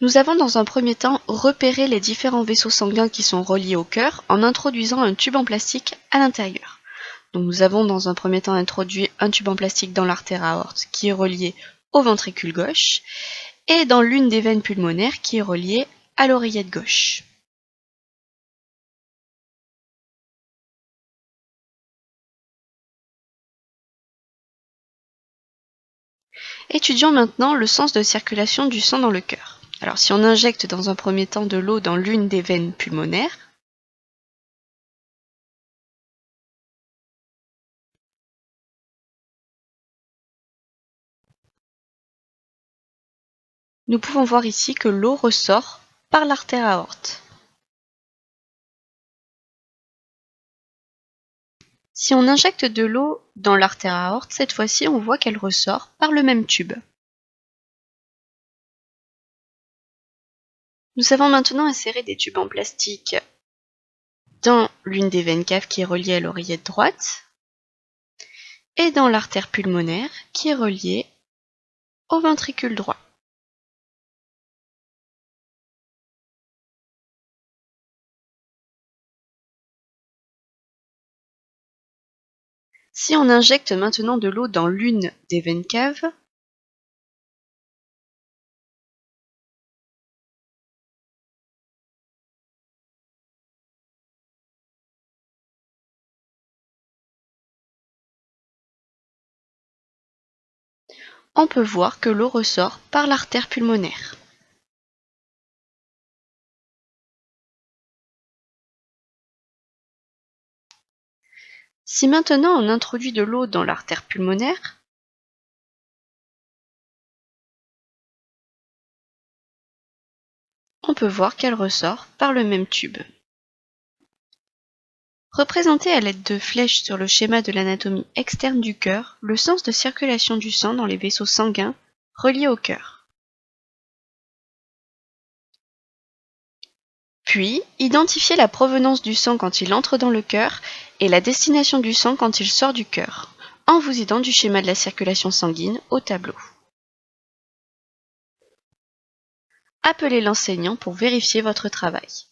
Nous avons dans un premier temps repéré les différents vaisseaux sanguins qui sont reliés au cœur en introduisant un tube en plastique à l'intérieur. Donc nous avons dans un premier temps introduit un tube en plastique dans l'artère aorte qui est relié au ventricule gauche et dans l'une des veines pulmonaires qui est reliée à l'oreillette gauche. Étudions maintenant le sens de circulation du sang dans le cœur. Alors si on injecte dans un premier temps de l'eau dans l'une des veines pulmonaires, nous pouvons voir ici que l'eau ressort par l'artère aorte. Si on injecte de l'eau dans l'artère aorte, cette fois-ci on voit qu'elle ressort par le même tube. Nous avons maintenant inséré des tubes en plastique dans l'une des veines caves qui est reliée à l'oreillette droite et dans l'artère pulmonaire qui est reliée au ventricule droit. Si on injecte maintenant de l'eau dans l'une des veines caves, on peut voir que l'eau ressort par l'artère pulmonaire. Si maintenant on introduit de l'eau dans l'artère pulmonaire, on peut voir qu'elle ressort par le même tube. Représentez à l'aide de flèches sur le schéma de l'anatomie externe du cœur le sens de circulation du sang dans les vaisseaux sanguins reliés au cœur. Puis, identifiez la provenance du sang quand il entre dans le cœur et la destination du sang quand il sort du cœur, en vous aidant du schéma de la circulation sanguine au tableau. Appelez l'enseignant pour vérifier votre travail.